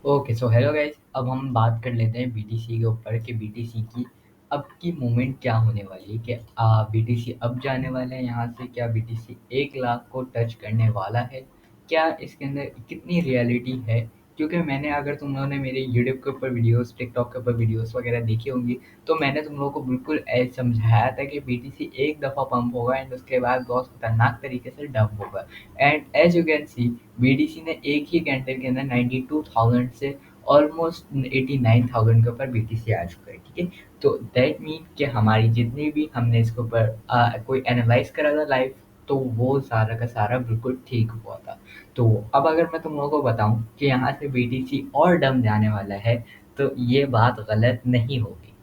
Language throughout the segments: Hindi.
Okay, so hello guys. अब हम बात कर लेते हैं बीटीसी के ऊपर कि बीटीसी की अब की मूवमेंट क्या होने वाली है, कि बीटीसी अब जाने वाला है यहाँ से, क्या बीटीसी 1 लाख को टच करने वाला है, क्या इसके अंदर कितनी रियलिटी है। क्योंकि मैंने, अगर तुम लोगों ने मेरे यूट्यूब के ऊपर वीडियोस, टिकटॉक के ऊपर वीडियोस वगैरह देखी होंगी, तो मैंने तुम लोगों को बिल्कुल समझाया था कि बीटीसी एक दफ़ा पंप होगा एंड उसके बाद बहुत खतरनाक तरीके से डंप होगा। And as you can see, BTC ने एक ही घंटे के अंदर 92,000 से ऑलमोस्ट 89,000 के ऊपर बीटीसी आ चुका है। ठीक है, तो दैट मीन कि हमारी जितनी भी हमने इसके ऊपर कोई एनालाइज करा था लाइव, तो वो सारा का सारा बिल्कुल ठीक हुआ था। तो अब अगर मैं तुम लोगों को बताऊं कि यहाँ से बीटीसी और डम जाने वाला है, तो ये बात गलत नहीं होगी।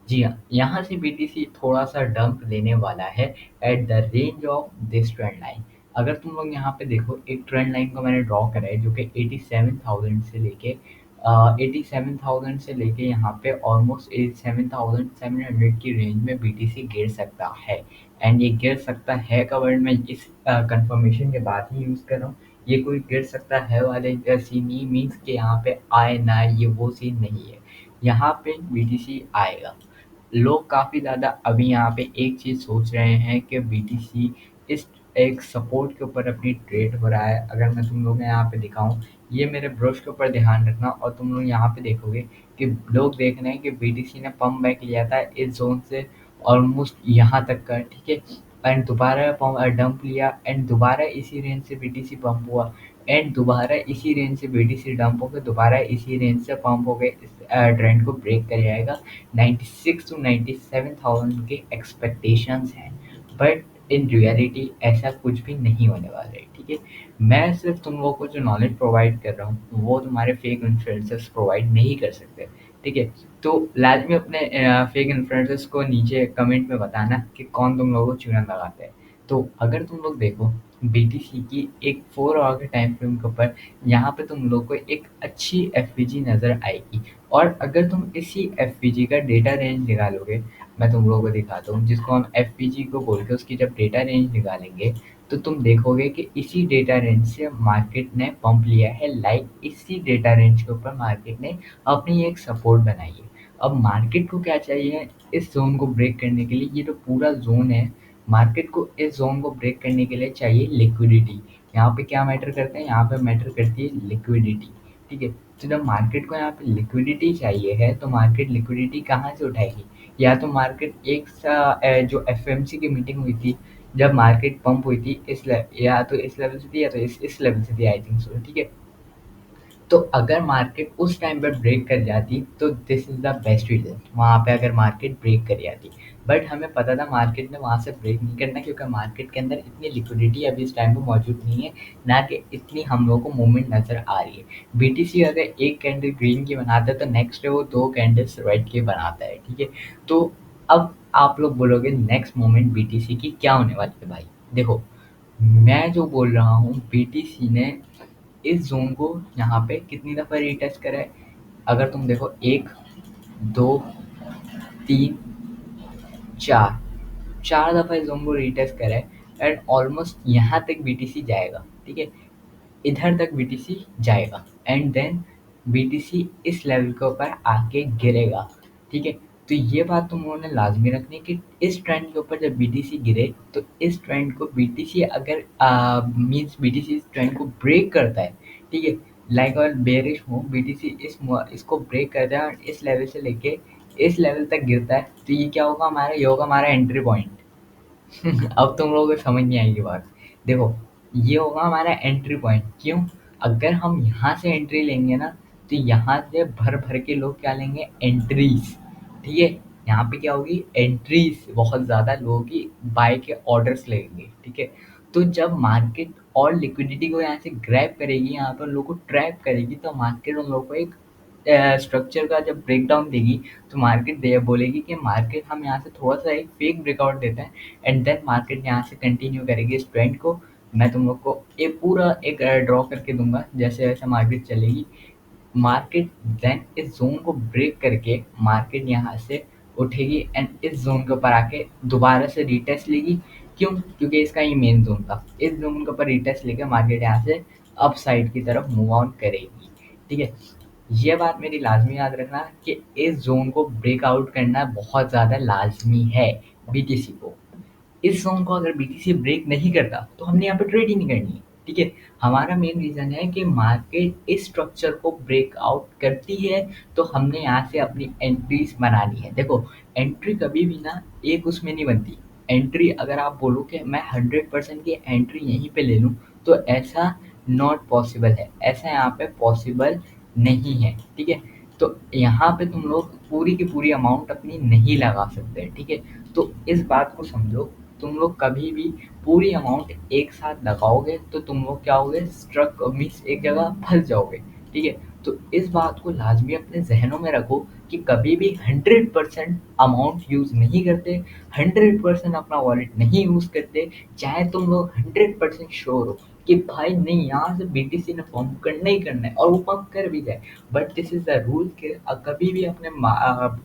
जी हाँ, यहाँ से बीटीसी थोड़ा-सा डंप लेने वाला है at the range of this trend line. अगर तुम लोग यहाँ पे देखो, एक ट्रेंड लाइन को मैंने ड्रॉ करा है जो कि 87,000 से लेके 87,000 से लेके यहाँ पे ऑलमोस्ट 87,700 की रेंज में बीटीसी गिर सकता है। एंड ये गिर सकता है का वर्ड मैं इस कंफर्मेशन के बाद ही यूज़ कर रहा हूँ। ये कोई गिर सकता है वाले सीन नहीं मीन्स कि यहाँ पे आए ना आए, ये वो सीन नहीं है। यहाँ पे बीटीसी आएगा। लोग काफ़ी ज़्यादा अभी यहाँ पे एक चीज़ सोच रहे हैं कि बीटीसी इस एक सपोर्ट के ऊपर अपनी ट्रेड हो रहा है। अगर मैं तुम लोगों को यहाँ पे दिखाऊं, ये मेरे ब्रश के ऊपर ध्यान रखना, और तुम लोग यहाँ पे देखोगे कि लोग देख रहे हैं कि बीटीसी ने पंप बैक लिया था इस जोन से ऑलमोस्ट यहाँ तक का। ठीक है, एंड दोबारा डंप लिया एंड दोबारा इसी रेंज से बीटीसी पंप हुआ एंड दोबारा इसी रेंज से बीटीसी डंप होकर दोबारा इसी रेंज से पंप हो गए। इस ट्रेंड को ब्रेक कर जाएगा। 96 टू 97,000 के एक्सपेक्टेशंस हैं, बट इन रियलिटी ऐसा कुछ भी नहीं होने वाला है। ठीक है, मैं सिर्फ तुम लोगों को जो नॉलेज प्रोवाइड कर रहा हूँ वो तुम्हारे फेक इन्फ्लुएंसर्स प्रोवाइड नहीं कर सकते। ठीक है, तो लाजमी अपने फेक इन्फ्लुएंसर्स को नीचे कमेंट में बताना कि कौन तुम लोगों को चूना लगाता है। तो अगर तुम लोग देखो बीटीसी की एक 4 आवर के टाइम फ्रेम के ऊपर, यहाँ पे तुम लोग को एक अच्छी एफवीजी नज़र आएगी। और अगर तुम इसी एफवीजी का डेटा रेंज निकालोगे, मैं तुम लोगों को दिखाता हूँ जिसको हम एफवीजी को बोल के उसकी जब डेटा रेंज निकालेंगे, तो तुम देखोगे कि इसी डेटा रेंज से मार्केट ने पंप लिया है। लाइक इसी डेटा रेंज के ऊपर मार्केट ने अपनी एक सपोर्ट बनाई है। अब मार्केट को क्या चाहिए इस जोन को ब्रेक करने के लिए, ये जो पूरा जोन है, मार्केट को इस जोन को ब्रेक करने के लिए चाहिए लिक्विडिटी। यहाँ पे क्या मैटर करते हैं, यहाँ पे मैटर करती है लिक्विडिटी। ठीक है, तो जब मार्केट को यहाँ पे लिक्विडिटी चाहिए है, तो मार्केट लिक्विडिटी कहाँ से उठाएगी? या तो मार्केट जो एफएमसी की मीटिंग हुई थी, जब मार्केट पंप हुई थी या तो इस लेवल से थी या तो इस लेवल से थी, आई थिंक सो। ठीक है, तो अगर मार्केट उस टाइम पर ब्रेक कर जाती तो this is the best reason, वहाँ पे अगर मार्केट ब्रेक कर जाती। बट हमें पता था मार्केट ने वहाँ से ब्रेक नहीं करना, क्योंकि मार्केट के अंदर इतनी लिक्विडिटी अभी इस टाइम पे मौजूद नहीं है, ना कि इतनी हम लोगों को मूवमेंट नज़र आ रही है। बीटीसी अगर एक कैंडल ग्रीन की बनाता है तो नेक्स्ट डे वो 2 कैंडल्स रेड की बनाता है। ठीक है, तो अब आप लोग बोलोगे नेक्स्ट मूवमेंट बीटीसी की क्या होने वाली है भाई? देखो, मैं जो बोल रहा हूँ, बीटीसी ने इस ज़ोन को यहाँ पे कितनी दफ़ा रीटेस्ट करा है? अगर तुम देखो 1, 2, 3, 4, 4 दफ़ा इस ज़ोन को रीटेस्ट करा है एंड ऑलमोस्ट यहाँ तक बीटीसी जाएगा। ठीक है, इधर तक बीटीसी जाएगा एंड देन बीटीसी इस लेवल के ऊपर आके गिरेगा। ठीक है, तो ये बात तुम लोगों ने लाजमी रखनी है कि इस ट्रेंड के ऊपर जब बीटीसी गिरे, तो इस ट्रेंड को बीटीसी अगर मीन्स बीटीसी इस ट्रेंड को ब्रेक करता है। ठीक है, लाइक और बेरिश हो, बीटीसी इसको ब्रेक करता है और इस लेवल से लेके इस लेवल तक गिरता है, तो ये क्या होगा हमारा, ये होगा हमारा एंट्री पॉइंट। अब तुम लोगों को समझ नहीं आएगी बात। देखो, ये होगा हमारा एंट्री पॉइंट। क्यों? अगर हम यहाँ से एंट्री लेंगे ना, तो यहाँ से भर भर के लोग क्या लेंगे, एंट्रीज। ठीक है, यहाँ पे क्या होगी, एंट्रीज बहुत ज़्यादा लोगों की बाय के ऑर्डर्स लेंगे। ठीक है, तो जब मार्केट और लिक्विडिटी को यहाँ से ग्रैब करेगी, यहाँ पर लोगों को ट्रैप करेगी, तो मार्केट उन लोगों को एक स्ट्रक्चर का जब ब्रेकडाउन देगी, तो मार्केट दे बोलेगी कि मार्केट हम यहाँ से थोड़ा सा एक फेक ब्रेकआउट देते हैं एंड देन मार्केट यहाँ से कंटिन्यू करेगी इस ट्रेंड को। मैं तुम लोग को ये पूरा एक ड्रॉ करके दूंगा जैसे जैसे मार्केट चलेगी। मार्केट देन इस ज़ोन को ब्रेक करके मार्केट यहाँ से उठेगी एंड इस ज़ोन के ऊपर आके दोबारा से रीटेस्ट लेगी। क्यों? क्योंकि इसका ये मेन ज़ोन था। इस ज़ोन के ऊपर रीटेस्ट लेके मार्केट यहाँ से अप साइड की तरफ मूव ऑन करेगी। ठीक है, ये बात मेरी लाज़मी याद रखना कि इस ज़ोन को ब्रेकआउट करना बहुत ज़्यादा लाज़मी है बीटीसी को। इस ज़ोन को अगर बीटीसी ब्रेक नहीं करता तो हमने यहाँ पे ट्रेड ही नहीं करनी है, ठीक है? हमारा मेन रीज़न है कि मार्केट इस स्ट्रक्चर को ब्रेकआउट करती है तो हमने यहाँ से अपनी एंट्रीज़ बनानी है। देखो, एंट्री कभी भी ना एक उसमें नहीं बनती। एंट्री अगर आप बोलो कि मैं 100% की एंट्री यहीं पे ले लूँ तो ऐसा नॉट पॉसिबल है। ऐसा यहाँ पे पॉसिबल नहीं है, ठीक है? तो यहाँ पे तुम लोग पूरी की पूरी अमाउंट अपनी नहीं लगा सकते, ठीक है? तो इस बात को समझो, तुम लोग कभी भी पूरी अमाउंट एक साथ लगाओगे तो तुम लोग क्या होगे, स्ट्रक मीन्स एक जगह फंस जाओगे, ठीक है? तो इस बात को लाजमी अपने जहनों में रखो कि कभी भी 100% अमाउंट यूज़ नहीं करते, 100% अपना वॉलेट नहीं यूज़ करते, चाहे तुम लोग 100% श्योर हो कि भाई नहीं यहाँ से बीटीसी ने पंप करना ही करना है और वो पंप कर भी जाए, but this is the rule कि कभी भी अपने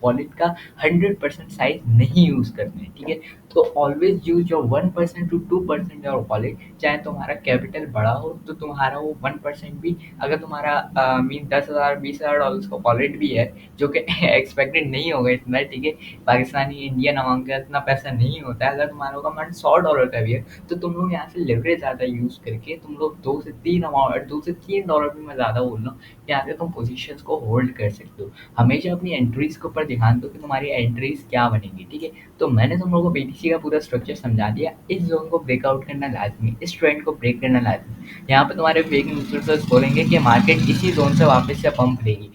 वॉलेट का 100% साइज नहीं यूज़ करते हैं, ठीक है? तो always use your 1% to 2% your wallet. चाहे तुम्हारा कैपिटल बड़ा हो तो तुम्हारा वो 1% भी, अगर तुम्हारा मीन 10,000 $20,000 का वॉलेट भी है जो कि एक्सपेक्टेड नहीं होगा इतना, ठीक है? पाकिस्तानी इंडियन अमाउंट का इतना पैसा नहीं होता है। अगर तुम्हारा होगा मान $100 का भी है तो तुम लोग यहाँ से लेवरेज ज़्यादा यूज़ करके तुम लोग 2 से 3 डॉलर भी मैं ज़्यादा बोल रहा हूँ, यहाँ पे तुम पोजीशंस को होल्ड कर सकते हो। हमेशा अपनी एंट्रीज के ऊपर ध्यान दो कि तुम्हारी एंट्रीज क्या बनेंगी, ठीक है? तो मैंने तुम लोगों को बीटीसी का पूरा स्ट्रक्चर समझा दिया। इस ज़ोन को ब्रेकआउट करना लाज़मी, इस ट्रेंड को ब्रेक करना लाज़मी। यहाँ पे तुम्हारे फेक इन्फ्लुएंसर्स बोलेंगे कि मार्केट इसी ज़ोन से वापस से पंप लेगी।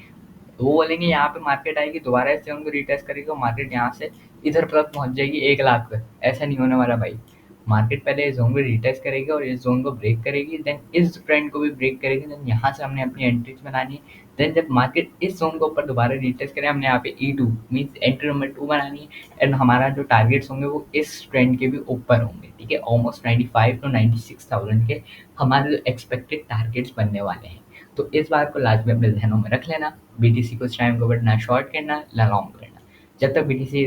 तो वो बोलेंगे यहाँ पे मार्केट आएगी, दोबारा इस ज़ोन को रीटेस्ट करेगी और मार्केट यहाँ से इधर तक पहुँच जाएगी 1 लाख पे। ऐसा नहीं होने वाला भाई। मार्केट पहले इस ज़ोन को रीटेस्ट करेगी और इस ज़ोन को ब्रेक करेगी, देन इस ट्रेंड को भी ब्रेक करेगी, देन यहाँ से हमने अपनी एंट्रीज बनानी है। देन जब मार्केट इस ज़ोन को ऊपर दोबारा रीटेस्ट करे, हमने यहाँ पे E2 मीन्स एंट्री नंबर 2 बनानी है एंड हमारा जो टारगेट्स होंगे वो इस ट्रेंड के भी ऊपर होंगे, ठीक है? ऑलमोस्ट 95 टू 96,000 के हमारे जो एक्सपेक्टेड टारगेट्स बनने वाले हैं। तो इस बात को लाजमी अपने ज़हनों में रख लेना। बीटीसी को इस टाइम के ऊपर ना शॉर्ट करना ना लॉन्ग करना, जब तक बीटीसी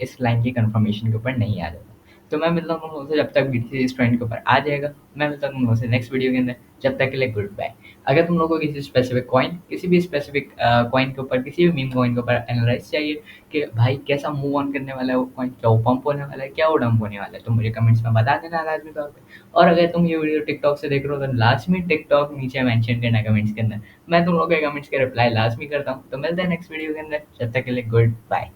इस लाइन की कंफर्मेशन के ऊपर नहीं आ जाता। तो मैं मिलता हूँ तुम लोगों से जब तक बीटीसी इस ट्रेंड के ऊपर आ जाएगा। मैं मिलता हूँ तुम लोगों से नेक्स्ट वीडियो के अंदर। जब तक के लिए गुड बाय। अगर तुम लोगों को किसी स्पेसिफिक कॉइन, किसी भी स्पेसिफिक कॉइन के ऊपर, किसी भी मीम कॉइन के ऊपर एनालाइज चाहिए कि भाई कैसा मूव ऑन करने वाला है वो कॉइन, क्या वो पंप होने वाला है, क्या वो डंप होने वाला है, तो मुझे कमेंट्स में बता देना लाजमी तौर पे। और अगर तुम ये वीडियो टिकटॉक से देख रहे हो तो लाजमी टिकटॉक नीचे मेंशन करना कमेंट्स के अंदर। मैं तुम लोगों के कमेंट्स के रिप्लाई लाजमी करता हूँ। तो मिलते हैं नेक्स्ट वीडियो के अंदर। जब तक के लिए गुड बाय।